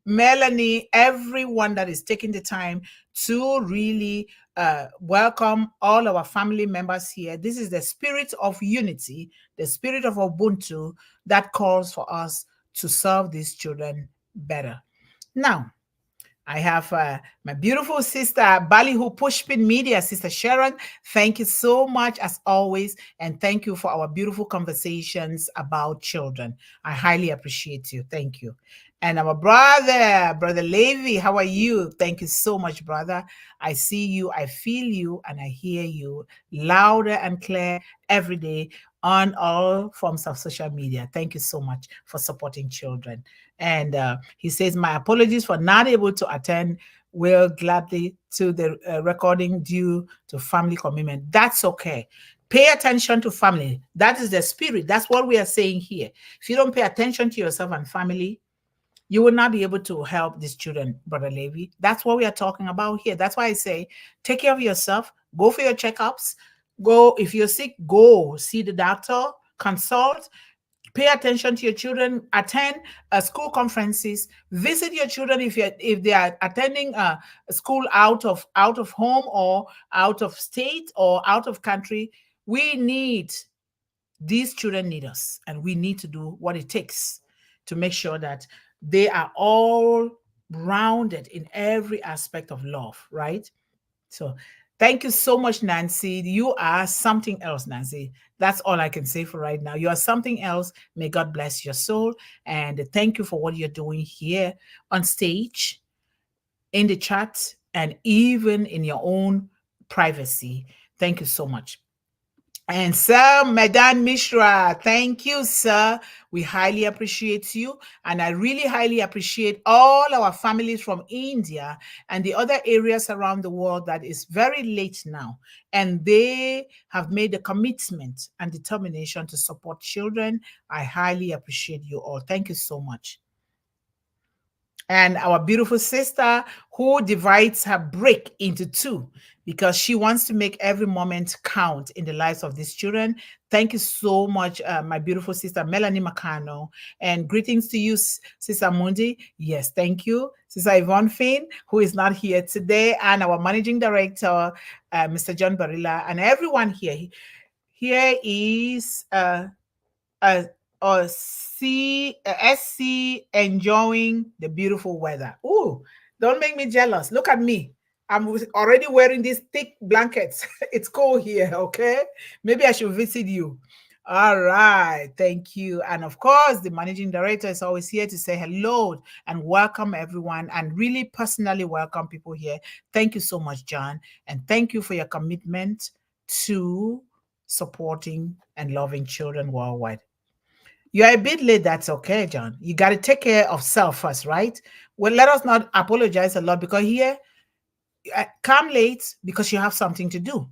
Melanie, everyone that is taking the time to really welcome all our family members here. This is the spirit of unity, the spirit of Ubuntu that calls for us to serve these children better. Now, I have my beautiful sister, Ballyhoo Pushpin Media, Sister Sharon. Thank you so much, as always, and thank you for our beautiful conversations about children. I highly appreciate you. Thank you. And our Brother Levi, how are you? Thank you so much, brother. I see you, I feel you, and I hear you louder and clear every day on all forms of social media. Thank you so much for supporting children. And he says, my apologies for not able to attend. Will gladly to the recording due to family commitment. That's okay. Pay attention to family. That is the spirit. That's what we are saying here. If you don't pay attention to yourself and family, you will not be able to help these children, Brother Levi. That's what we are talking about here. That's why I say, take care of yourself. Go for your checkups. Go, if you're sick, go see the doctor, consult. Pay attention to your children. Attend school conferences. Visit your children if they are attending a school out of home or out of state or out of country. These children need us, and we need to do what it takes to make sure that they are all rounded in every aspect of love, right? So thank you so much, Nancy. You are something else, Nancy. That's all I can say for right now. You are something else. May God bless your soul. And thank you for what you're doing here on stage, in the chat, and even in your own privacy. Thank you so much. And Sir Madan Mishra, thank you, sir. We highly appreciate you. And I really highly appreciate all our families from India and the other areas around the world that is very late now. And they have made a commitment and determination to support children. I highly appreciate you all. Thank you so much. And our beautiful sister who divides her break into two because she wants to make every moment count in the lives of these children. Thank you so much, my beautiful sister, Melanie Mukamugema. And greetings to you, Sister Mundih. Yes, thank you. Sister Yvonne Finn, who is not here today, and our managing director, Mr. John Barilla, and everyone here. Here is SC enjoying the beautiful weather. Ooh, don't make me jealous. Look at me. I'm already wearing these thick blankets. It's cold here, okay? Maybe I should visit you. All right, thank you. And of course, the managing director is always here to say hello and welcome everyone and really personally welcome people here. Thank you so much, John. And thank you for your commitment to supporting and loving children worldwide. You're a bit late. That's okay, John. You got to take care of self first, right? Well, let us not apologize a lot because here, come late because you have something to do.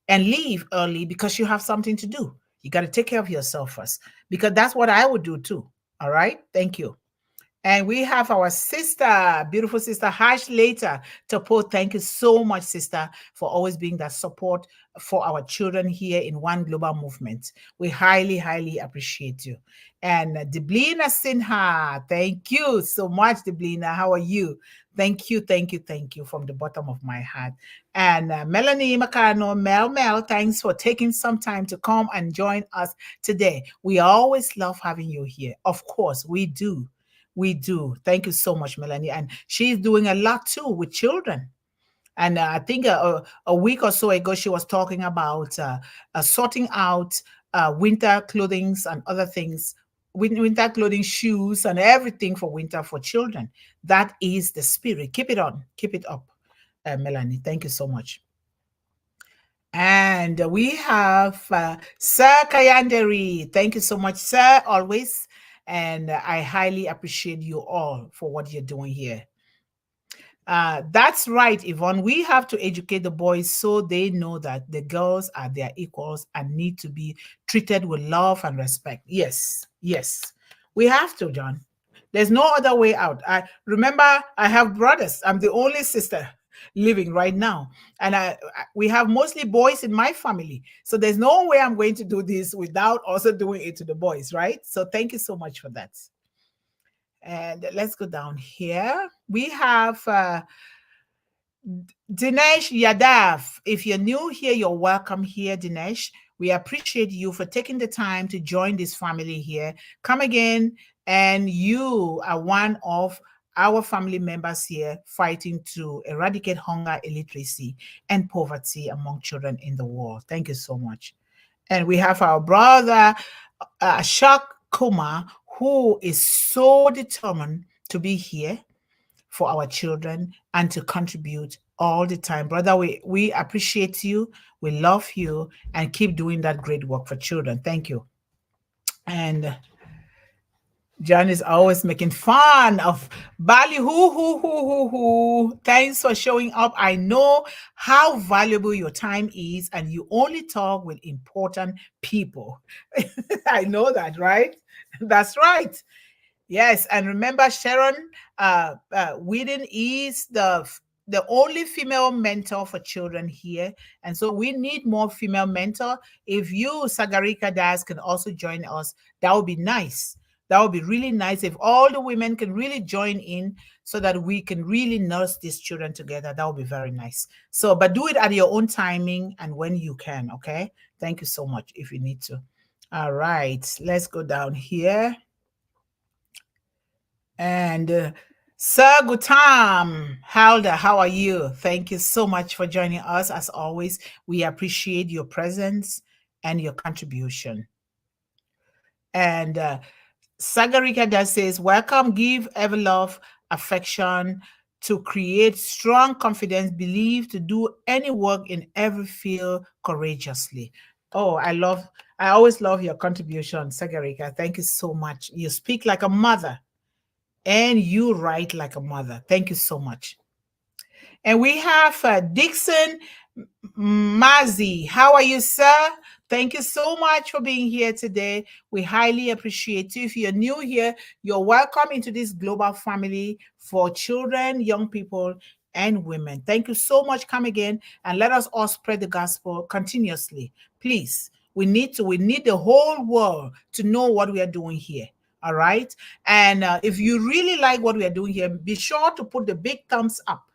and leave early because you have something to do. You got to take care of yourself first, because that's what I would do too. All right. Thank you. And we have our sister, beautiful sister Hash later to put. Thank you so much, sister, for always being that support for our children here in One Global Movement. We highly, highly appreciate you. And Deblina Sinha, thank you so much, Deblina. How are you? Thank you, thank you, thank you from the bottom of my heart. And Melanie Mukamugema, Mel, thanks for taking some time to come and join us today. We always love having you here. Of course, we do. We do. Thank you so much, Melanie. And she's doing a lot too with children. And I think a week or so ago, she was talking about sorting out winter clothing and other things, winter clothing, shoes, and everything for winter for children. That is the spirit. Keep it on. Keep it up, Melanie. Thank you so much. And we have Sir Kayanderi. Thank you so much, sir, always. And I highly appreciate you all for what you're doing here. That's right, Yvonne. We have to educate the boys so they know that the girls are their equals and need to be treated with love and respect. Yes, yes. We have to, John. There's no other way out. I remember I have brothers. I'm the only sister living right now. And we have mostly boys in my family. So there's no way I'm going to do this without also doing it to the boys, right? So thank you so much for that. And let's go down here. We have Dinesh Yadav. If you're new here, you're welcome here, Dinesh. We appreciate you for taking the time to join this family here. Come again, and you are one of our family members here fighting to eradicate hunger, illiteracy, and poverty among children in the world. Thank you so much. And we have our brother, Ashok Kumar, who is so determined to be here for our children and to contribute all the time. Brother, we appreciate you. We love you, and keep doing that great work for children. Thank you. And John is always making fun of Bali. Thanks for showing up. I know how valuable your time is, and you only talk with important people. I know that, right? That's right. Yes, and remember, Sharon Whedon is the only female mentor for children here, and so we need more female mentor. If you, Sagarika Das, can also join us, that would be nice. That would be really nice if all the women can really join in so that we can really nurse these children together. That would be very nice. So, but do it at your own timing and when you can, okay? Thank you so much if you need to. All right, let's go down here. And Sir Gutam Halder, how are you? Thank you so much for joining us. As always, we appreciate your presence and your contribution. And Sagarika does says, welcome, give ever love, affection, to create strong confidence, believe, to do any work in every field courageously. Oh, I always love your contribution, Sagarika. Thank you so much. You speak like a mother and you write like a mother. Thank you so much. And we have Dixon Mazi. How are you, sir? Thank you so much for being here today. We highly appreciate you. If you're new here, you're welcome into this global family for children, young people, and women. Thank you so much. Come again and let us all spread the gospel continuously. Please, we need the whole world to know what we are doing here. All right. And if you really like what we are doing here, be sure to put the big thumbs up.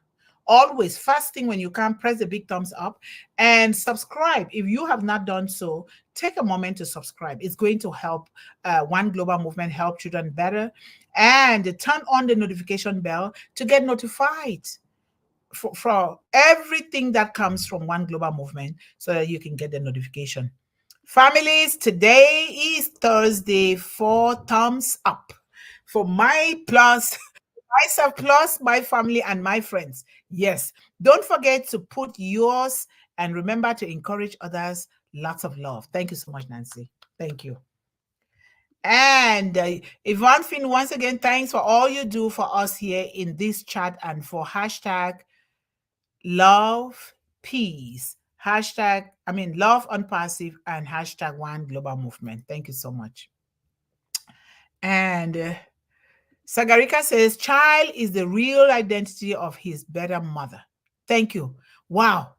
Always, first thing when you can, press the big thumbs up and subscribe. If you have not done so, take a moment to subscribe. It's going to help One Global Movement help children better. And turn on the notification bell to get notified for everything that comes from One Global Movement so that you can get the notification. Families, today is Thursday. 4 thumbs up for my plus myself plus my family and my friends. Yes, don't forget to put yours and remember to encourage others. Lots of love. Thank you so much, Nancy. Thank you. And Yvonne Finn, once again, thanks for all you do for us here in this chat and for hashtag love, peace, Love on Passive, and hashtag One Global Movement. Thank you so much. And Sagarika says, child is the real identity of his better mother. Thank you. Wow.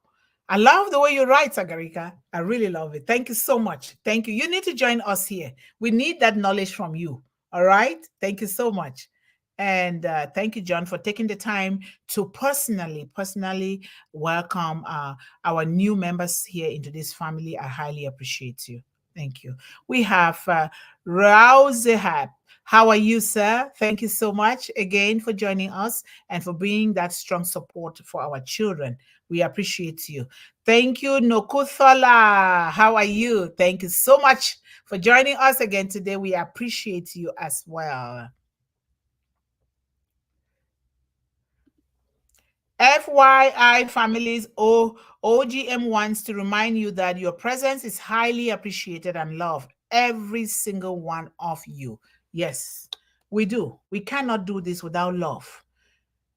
I love the way you write, Sagarika. I really love it. Thank you so much. Thank you. You need to join us here. We need that knowledge from you. All right. Thank you so much. And thank you, John, for taking the time to personally welcome our new members here into this family. I highly appreciate you. Thank you. We have Rauzehab. How are you, sir? Thank you so much again for joining us and for being that strong support for our children. We appreciate you. Thank you, Nokuthola. How are you? Thank you so much for joining us again today. We appreciate you as well. FYI families, OGM wants to remind you that your presence is highly appreciated and loved. Every single one of you. Yes, we do. We cannot do this without love.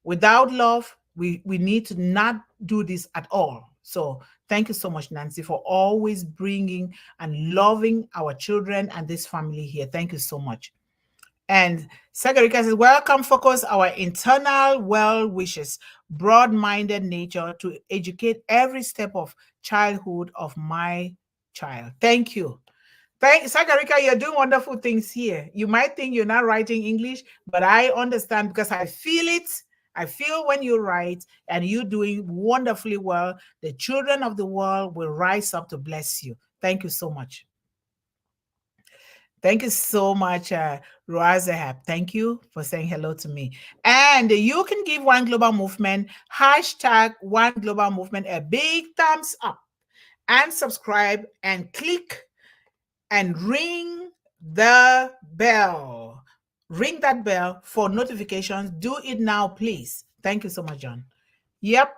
Without love, we need to not do this at all. So thank you so much, Nancy, for always bringing and loving our children and this family here. Thank you so much. And Sagarika says, welcome, focus our internal well wishes, broad-minded nature to educate every step of childhood of my child. Thank you. Sagarika, you're doing wonderful things here. You might think you're not writing English, but I understand because I feel it. I feel when you write, and you're doing wonderfully well. The children of the world will rise up to bless you. Thank you so much. Thank you so much, Roazahab. Thank you for saying hello to me. And you can give One Global Movement, hashtag One Global Movement, a big thumbs up, and subscribe and click and ring the bell. Ring that bell for notifications. Do it now, please. Thank you so much, John. Yep.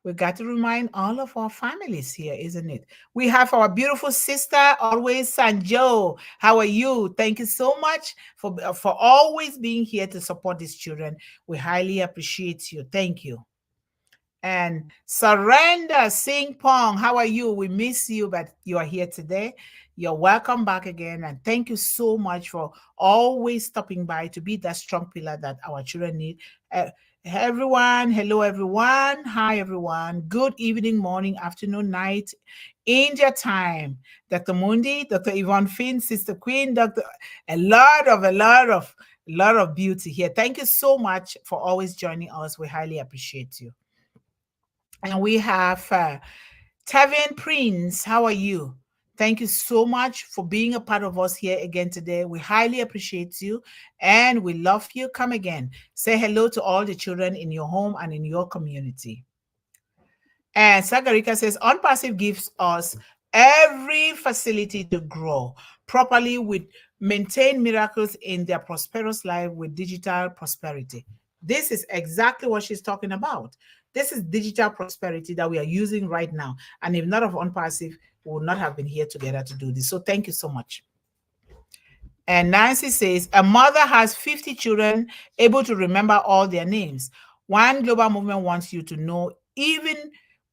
We got to remind all of our families here, isn't it? We have our beautiful sister, always, Sanjo. How are you? Thank you so much for always being here to support these children. We highly appreciate you. Thank you. And Surrender Sing Pong, how are you? We miss you, but you are here today. You're welcome back again. And thank you so much for always stopping by to be that strong pillar that our children need. Everyone, hello everyone. Hi everyone. Good evening, morning, afternoon, night, India time. Dr. Mundih, Dr. Yvonne Finn, Sister Queen, a lot of beauty here. Thank you so much for always joining us. We highly appreciate you. And we have Tavian Prince. How are you? Thank you so much for being a part of us here again today. We highly appreciate you and we love you. Come again. Say hello to all the children in your home and in your community. And Sagarika says, OnPassive gives us every facility to grow properly with maintain miracles in their prosperous life with digital prosperity. This is exactly what she's talking about. This is digital prosperity that we are using right now. And if not of OnPassive, we would not have been here together to do this. So thank you so much. And Nancy says, a mother has 50 children able to remember all their names. One Global Movement wants you to know, even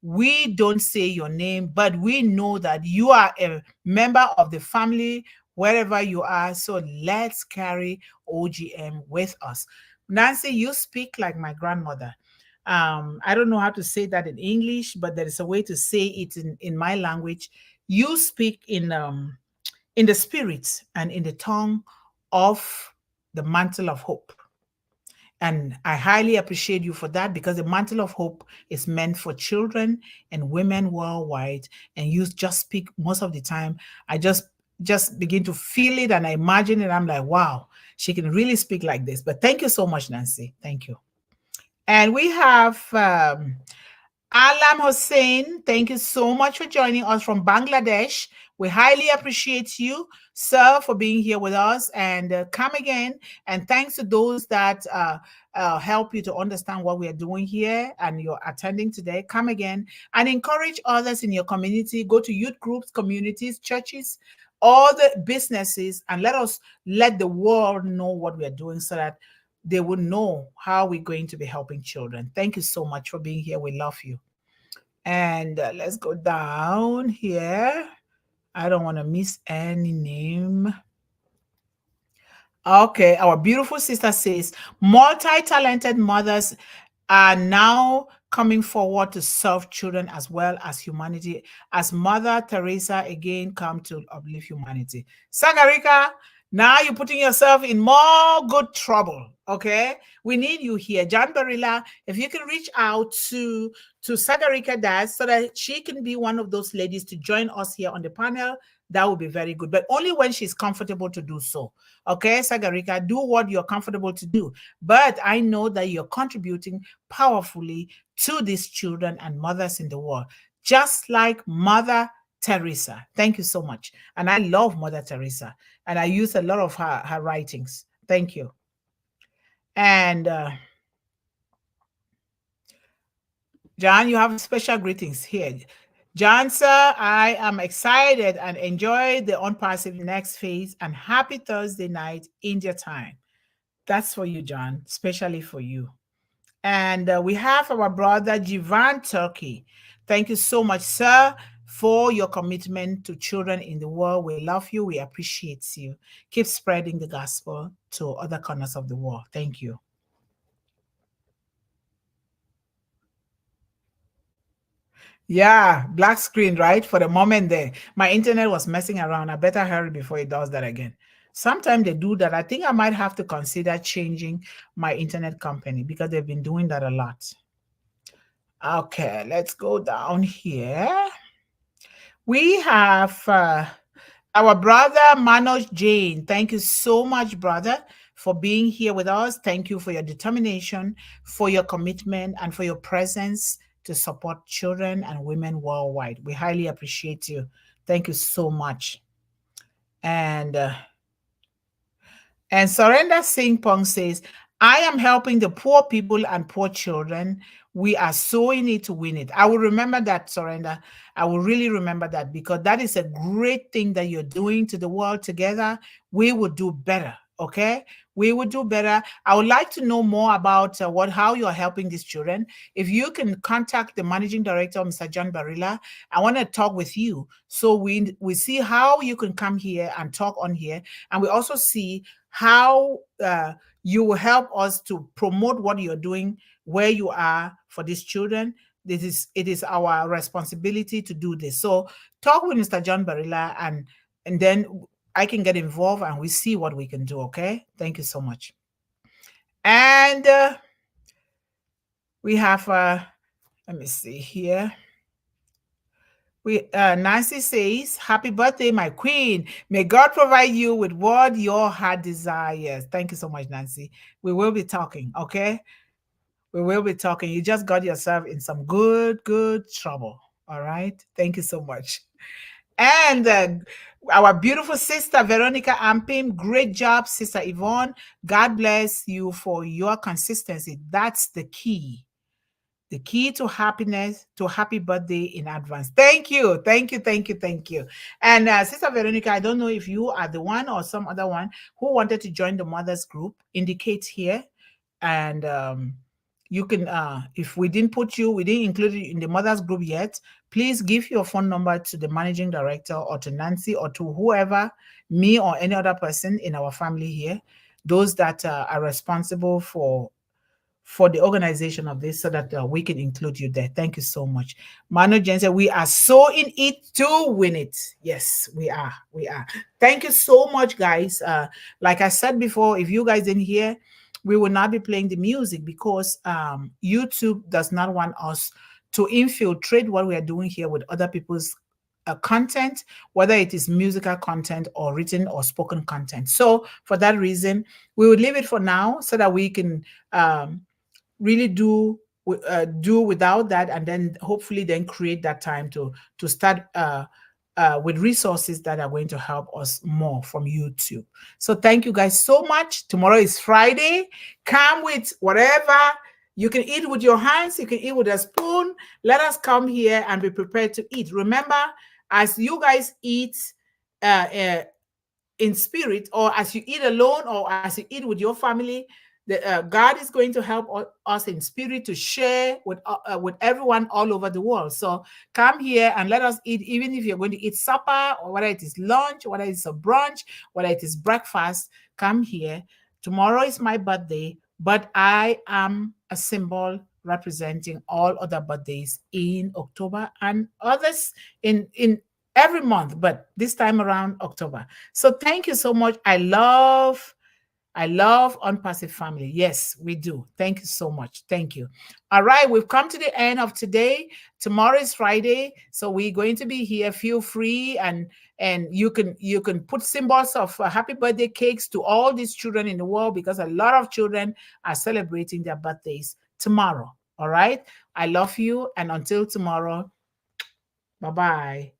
we don't say your name, but we know that you are a member of the family wherever you are. So let's carry OGM with us. Nancy, you speak like my grandmother. I don't know how to say that in English, but there is a way to say it in my language. You speak in the spirit and in the tongue of the mantle of hope. And I highly appreciate you for that, because the mantle of hope is meant for children and women worldwide. And you just speak most of the time. I just begin to feel it and I imagine it. I'm like, wow, she can really speak like this. But thank you so much, Nancy. Thank you. And we have Alam Hussein. Thank you so much for joining us from Bangladesh. We highly appreciate you, sir, for being here with us, and come again. And thanks to those that help you to understand what we are doing here and you're attending today. Come again and encourage others in your community. Go to youth groups, communities, churches, all the businesses, and let the world know what we are doing so that they will know how we're going to be helping children. Thank you so much for being here. We love you. And let's go down here. I don't want to miss any name. Okay, our beautiful sister says multi-talented mothers are now coming forward to serve children as well as humanity, as Mother Teresa again come to uplift humanity. Sagarika, now you're putting yourself in more good trouble. Okay, we need you here, John Barilla. If you can reach out to Sagarika Dad so that she can be one of those ladies to join us here on the panel, that would be very good. But only when she's comfortable to do so. Okay, Sagarika, do what you're comfortable to do. But I know that you're contributing powerfully to these children and mothers in the world, just like Mother Teresa. Thank you so much. And I love Mother Teresa, and I use a lot of her writings. Thank you. And John, you have special greetings here. John, sir, I am excited and enjoy the Unpassive next phase, and happy Thursday night, India time. That's for you, John, especially for you. And we have our brother Jivan Turkey. Thank you so much, sir, for your commitment to children in the world. We love you. We appreciate you. Keep spreading the gospel to other corners of the world. Thank you. Yeah, black screen, right? For the moment there. My internet was messing around. I better hurry before it does that again. Sometimes they do that. I think I might have to consider changing my internet company because they've been doing that a lot. Okay, let's go down here. We have our brother Manoj Jain. Thank you so much, brother, for being here with us. Thank you for your determination, for your commitment, and for your presence to support children and women worldwide. We highly appreciate you. Thank you so much. And Surrender Singh Pong says, I am helping the poor people and poor children. We are so in it to win it. I will remember that, Surrender. I will really remember that because that is a great thing that you're doing to the world together. We will do better. Okay, we would do better. I would like to know more about how you are helping these children. If you can contact the managing director, Mr. John Barilla, I want to talk with you so we see how you can come here and talk on here, and we also see how you will help us to promote what you're doing where you are for these children. It is our responsibility to do this. So talk with Mr. John Barilla, and then I can get involved and we see what we can do. Okay, thank you so much. And we have let me see here. Nancy says, happy birthday, my queen. May God provide you with what your heart desires. Thank you so much, Nancy. We will be talking, okay? We will be talking. You just got yourself in some good trouble. All right. Thank you so much. And our beautiful sister, Veronica Ampim, great job, Sister Yvonne. God bless you for your consistency. That's the key. The key to happiness, to happy birthday in advance. Thank you. Thank you. Thank you. Thank you. And Sister Veronica, I don't know if you are the one or some other one who wanted to join the mothers group. Indicate here. And you can, if we didn't include you in the mothers group yet, please give your phone number to the managing director or to Nancy or to whoever, me or any other person in our family here, those that are responsible for the organization of this so that we can include you there. Thank you so much. Manu Jen said, we are so in it to win it. Yes, we are. We are. Thank you so much, guys. Like I said before, if you guys didn't hear, we will not be playing the music because YouTube does not want us to infiltrate what we are doing here with other people's content, whether it is musical content or written or spoken content. So for that reason, we will leave it for now so that we can really do without that, and then hopefully then create that time to start with resources that are going to help us more from YouTube. So thank you guys so much. Tomorrow is Friday. Come with whatever you can eat with your hands. You can eat with a spoon. Let us come here and be prepared to eat. Remember, as you guys eat in spirit, or as you eat alone, or as you eat with your family, God is going to help us in spirit to share with everyone all over the world. So come here and let us eat, even if you're going to eat supper, or whether it is lunch, whether it's a brunch, whether it is breakfast, come here. Tomorrow is my birthday, but I am a symbol representing all other birthdays in October and others in every month, but this time around October. So thank you so much. I love Unpassive Family. Yes, we do. Thank you so much. Thank you. All right, we've come to the end of today. Tomorrow is Friday, so we're going to be here. Feel free, and you can put symbols of happy birthday cakes to all these children in the world, because a lot of children are celebrating their birthdays tomorrow. All right. I love you, and until tomorrow, bye-bye.